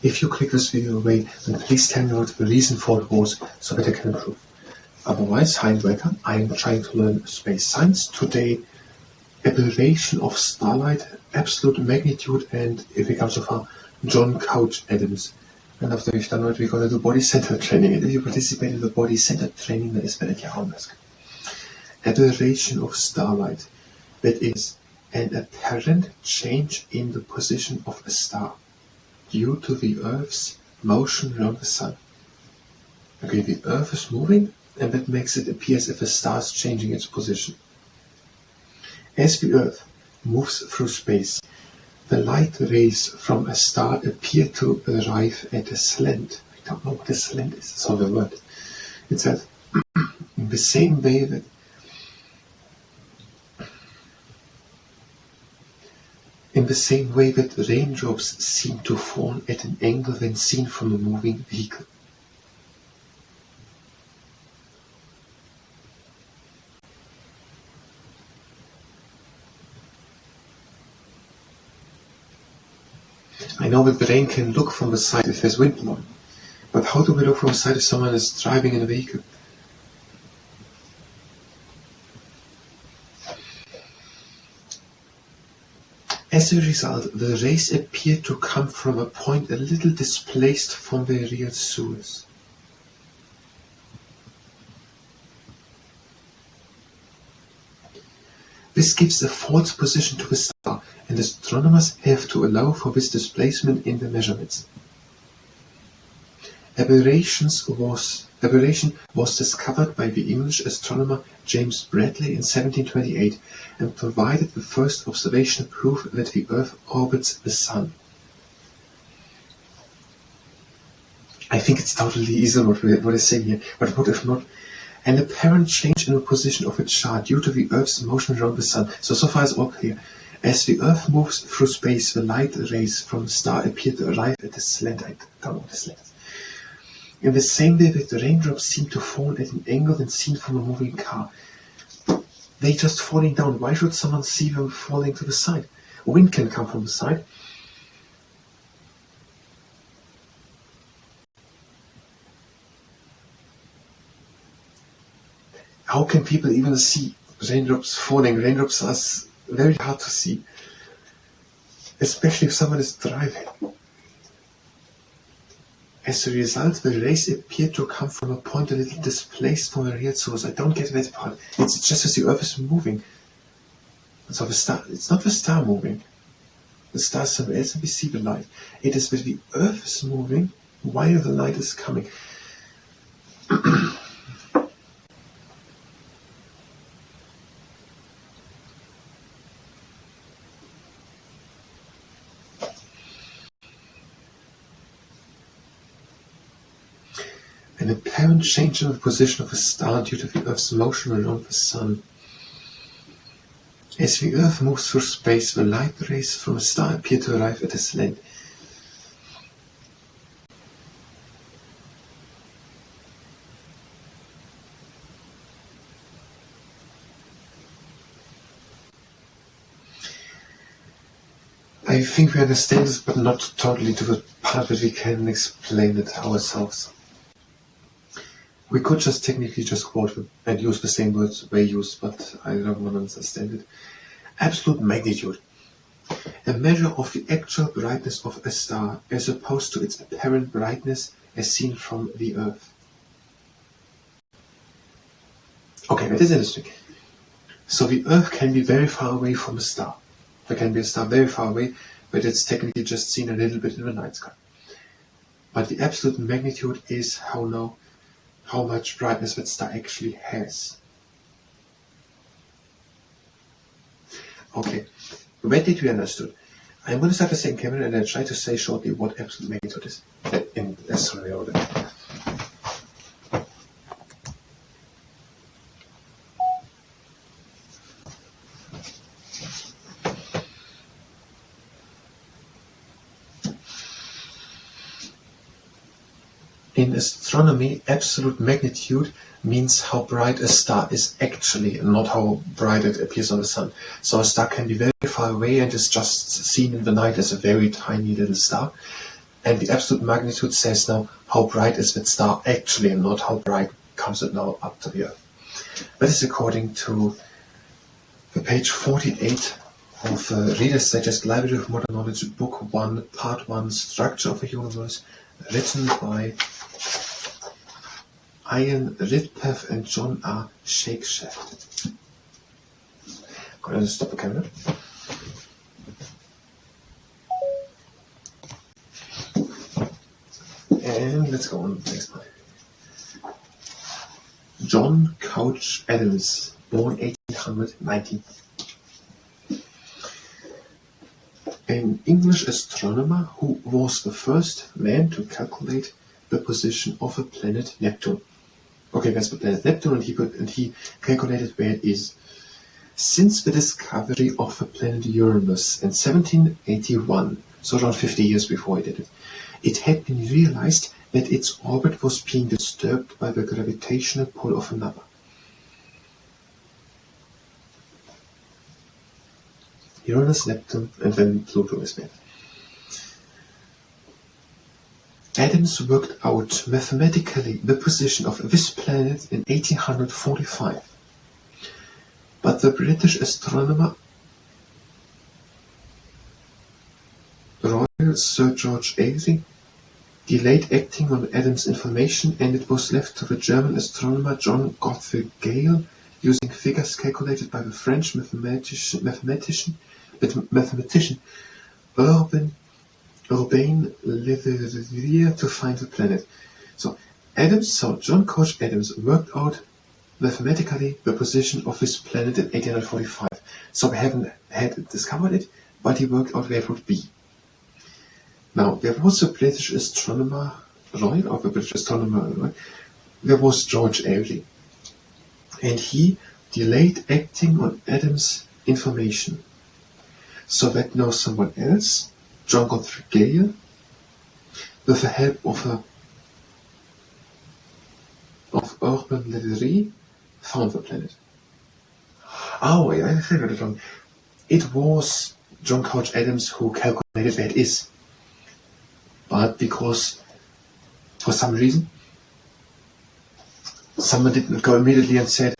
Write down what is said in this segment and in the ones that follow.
If you click this video away, then please tell me what the reason for it was, so that I can improve. Otherwise, hi and welcome. I am trying to learn space science. Today, Aberration of Starlight, Absolute Magnitude, and if we come so far, John Couch Adams. And after we've done it, we're going to do body-centered training. And if you participate in the body-centered training, then it's better to ask. Aberration of Starlight. That is an apparent change in the position of a star due to the Earth's motion around the Sun. Okay, the Earth is moving, and that makes it appear as if a star is changing its position. As the Earth moves through space, the light rays from a star appear to arrive at a slant. I don't know what a slant is, it's not a word. It says, in the same way that raindrops seem to fall at an angle when seen from a moving vehicle. I know that the rain can look from the side if there's wind blowing, but how do we look from the side if someone is driving in a vehicle? As a result, the rays appear to come from a point a little displaced from the real source. This gives a false position to the star, and astronomers have to allow for this displacement in the measurements. Aberration was discovered by the English astronomer James Bradley in 1728 and provided the first observational proof that the Earth orbits the Sun. I think it's totally easy what I say here, but what if not? An apparent change in the position of a star due to the Earth's motion around the Sun. So far it's all clear. As the Earth moves through space, the light rays from the star appear to arrive at a slant. I don't know what a slant is. In the same way that the raindrops seem to fall at an angle when seen from a moving car. They're just falling down. Why should someone see them falling to the side? Wind can come from the side. How can people even see raindrops falling? Raindrops are very hard to see, especially if someone is driving. As a result, the rays appear to come from a point a little displaced from a real source. I don't get that part. It's just as the Earth is moving. So the star, it's not the star moving. The star is somewhere else and we see the light. It is that the Earth is moving while the light is coming. An apparent change in the position of a star due to the Earth's motion around the Sun. As the Earth moves through space, the light rays from a star appear to arrive at a slant. I think we understand this, but not totally to the part that we can explain it ourselves. We could just technically just quote and use the same words they use, but I don't want to understand it. Absolute magnitude. A measure of the actual brightness of a star as opposed to its apparent brightness as seen from the Earth. Okay, that is interesting. So the Earth can be very far away from a star. There can be a star very far away, but it's technically just seen a little bit in the night sky. But the absolute magnitude is how much brightness that star actually has. Okay, when did we understood? I'm going to start the second camera and I'll try to say shortly what absolute magnitude is in astronomy order. In astronomy, absolute magnitude means how bright a star is actually, and not how bright it appears on the Sun. So a star can be very far away and is just seen in the night as a very tiny little star. And the absolute magnitude says now how bright is that star actually, and not how bright comes it now up to the Earth. That is according to the page 48 of Reader's Digest Library of Modern Knowledge, Book 1, Part 1, Structure of the Universe, written by Ian Ridpath and John R. Shakeshaft. I'm going to stop the camera. And let's go on to the next one. John Couch Adams, born 1890. An English astronomer who was the first man to calculate the position of the planet Neptune. Okay, that's the planet Neptune, and he calculated where it is. Since the discovery of the planet Uranus in 1781, so around 50 years before he did it, it had been realized that its orbit was being disturbed by the gravitational pull of another. Uranus, Neptune, and then Pluto is there. Adams worked out mathematically the position of this planet in 1845. But the British astronomer Royal Sir George Airy delayed acting on Adams' information, and it was left to the German astronomer John Gottfried Galle, using figures calculated by the French mathematician Urbain Leverrier to find the planet. So John Couch Adams worked out mathematically the position of this planet in 1845. So we haven't had discovered it, but he worked out where it would be. Now, there was a British astronomer, there was George Airy, and he delayed acting on Adams' information, so that now someone else, John Gottfried Galle, with the help of Urbain Le Verrier, found the planet. Oh, wait, I got it wrong. It was John Couch Adams who calculated where it is. But because, for some reason, someone didn't go immediately and said,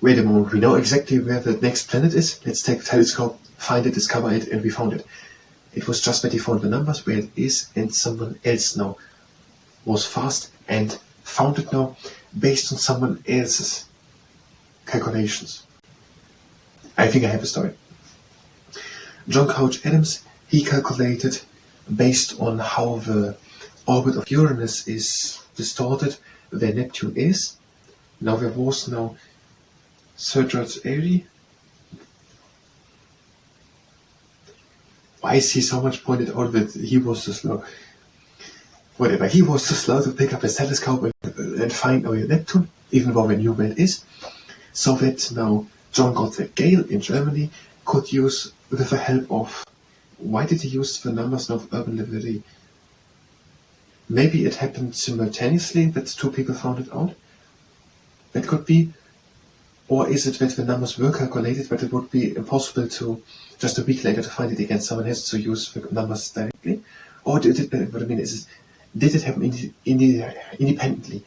wait a moment, we know exactly where the next planet is, let's take a telescope, find it, discover it, and we found it. It was just that he found the numbers where it is, and someone else now was fast and found it now based on someone else's calculations. I think I have a story. John Couch Adams, he calculated based on how the orbit of Uranus is distorted, where Neptune is. Now there was Sir George Airy. Why is he so much pointed out that he was too slow? Whatever, he was too slow to pick up his telescope and find Neptune, even though we knew where it is. So that now John Gottfried Galle in Germany could use, with the help of, why did he use the numbers of Urbain Le Verrier? Maybe it happened simultaneously that two people found it out? That could be. Or is it that the numbers were calculated, but it would be impossible to, just a week later, to find it again? Someone has to use the numbers directly? Or did it happen independently?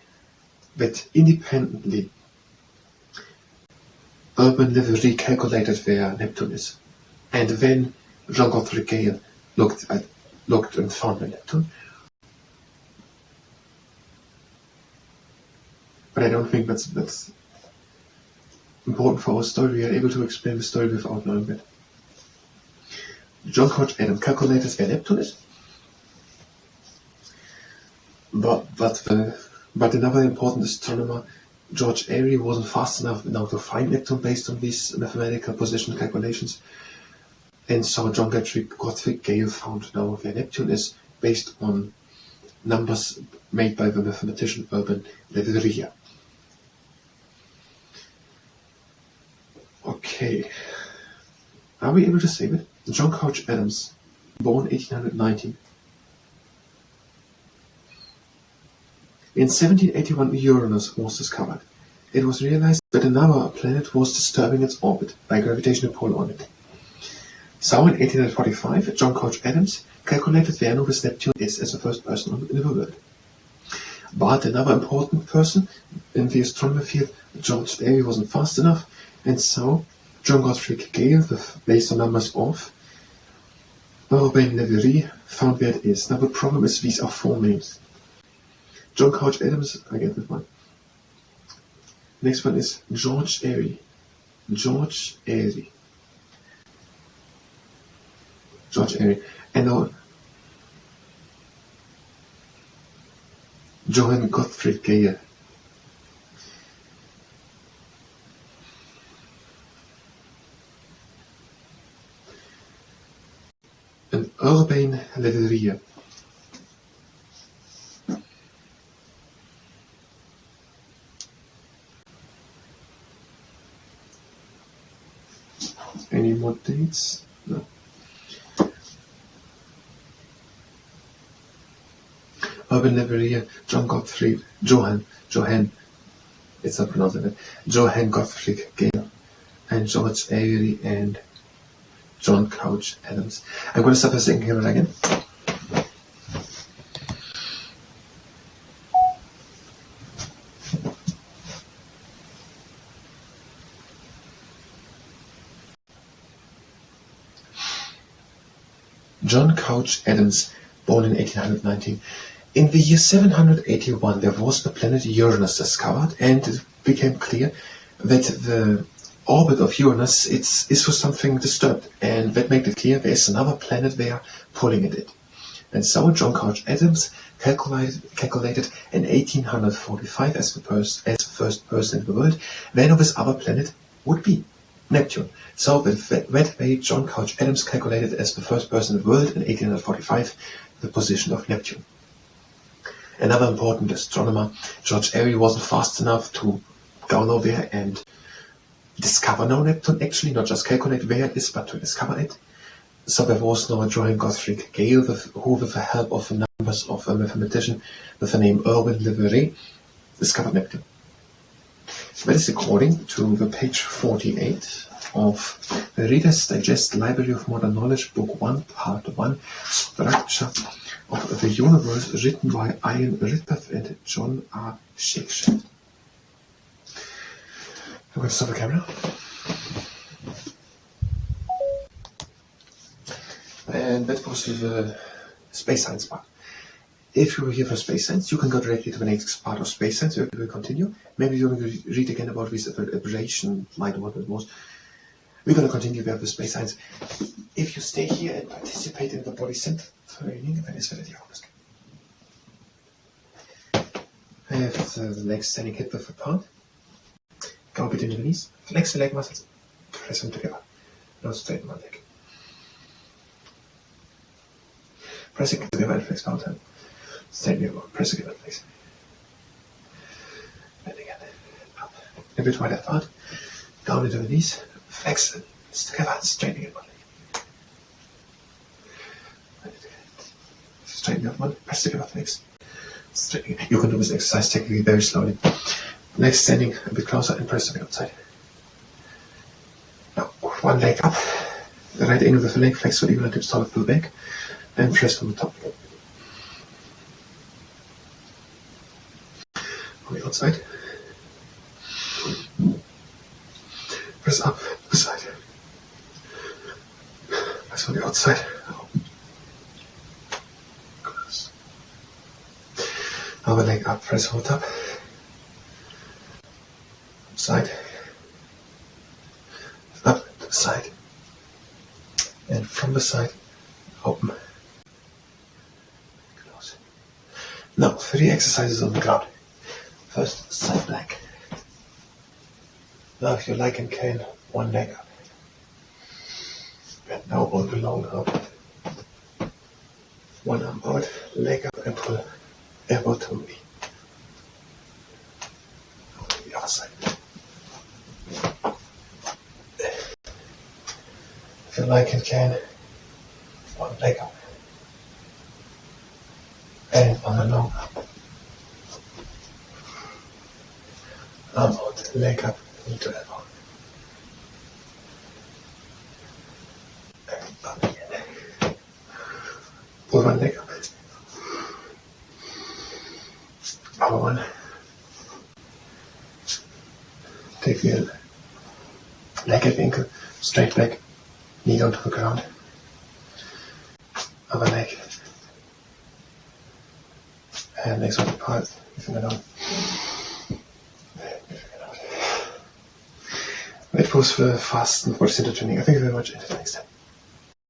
That independently Urbain Le Verrier calculated where Neptune is, and then John Gottfried Galle looked and found the Neptune. But I don't think that's important for our story. We are able to explain the story without knowing that. John Couch Adams calculated where Neptune is, but another important astronomer, George Airy, wasn't fast enough now to find Neptune based on these mathematical position calculations. And so John Gottfried Galle found now where Neptune is based on numbers made by the mathematician Urbain Le Verrier. Okay, are we able to save it? John Couch Adams, born 1819. In 1781, Uranus was discovered. It was realized that another planet was disturbing its orbit by gravitational pull on it. So in 1845, John Couch Adams calculated where Novus Neptune is as the first person in the world. But another important person in the astronomy field, George Airy, wasn't fast enough, and so John Gottfried Gale, based on numbers of Urbain Le Verrier, found where it is. Now the problem is these are four names. John Couch Adams, I get that one. Next one is George Airy. George Airy. George Airy. And now Johann Gottfried Gale. And Urbain Le Verrier. Any more dates? No. Urbain Le Verrier, John Gottfried, Johann, it's not pronounced like that, Johann Gottfried Gale, and George Airy, and John Couch Adams. I'm going to stop the second camera again. John Couch Adams, born in 1819. In the year 781, there was the planet Uranus discovered, and it became clear that the orbit of Uranus is for something disturbed, and that made it clear there is another planet there pulling at it. And so John Couch Adams calculated in 1845 as the first person in the world where this other planet would be, Neptune. So that way John Couch Adams calculated as the first person in the world in 1845 the position of Neptune. Another important astronomer, George Airy, wasn't fast enough to go nowhere and discover no Neptune, actually, not just calculate where it is, but to discover it. So there was no Johann Gottfried Gale, who with the help of the numbers of a mathematician with the name Urbain Le Verrier, discovered Neptune. That is according to the page 48 of the Reader's Digest Library of Modern Knowledge, Book 1, Part 1, Structure of the Universe, written by Ian Ridpath and John R. Shakespeare. I'm going to stop the camera. And that was the space science part. If you were here for space science, you can go directly to the next part of space science where we will continue. Maybe you're going to read again about this aberration, light, what it was. We're going to continue with the space science. If you stay here and participate in the body center training, then it's very honest. I have the legs standing hip width apart. Go between the knees, flex the leg muscles, press them together. Now straighten one leg. Press it together and flex down time. Straighten your arm, press it together, flex. Bend again, up. A bit wider apart. Down into the knees, flex it together, straighten again one leg. Straighten your one, press together, flex. Straighten again. You can do this exercise technically very slowly. Legs standing a bit closer and press to the outside. Now, one leg up, the right angle with the leg, flex with even tips taller pull back, and press from the top again. On the outside. Press up, the side. Press on the outside. Close. Now the leg up, press on the top. Side, up to the side, and from the side, open, close. Now, 3 exercises on the ground. First, side plank. Now, if you like and can, one leg up. And now on the long arm. One arm out, leg up and pull, elbow to knee. On the other side. If you like and can, one leg up, and on the long arm out, leg up, knee to elbow, and up again. power on. Take the leg at ankle, straight back, knee down to the ground. Other leg. And legs on apart, finger down. That was the fast and body center training. Thank you very much, and until next time.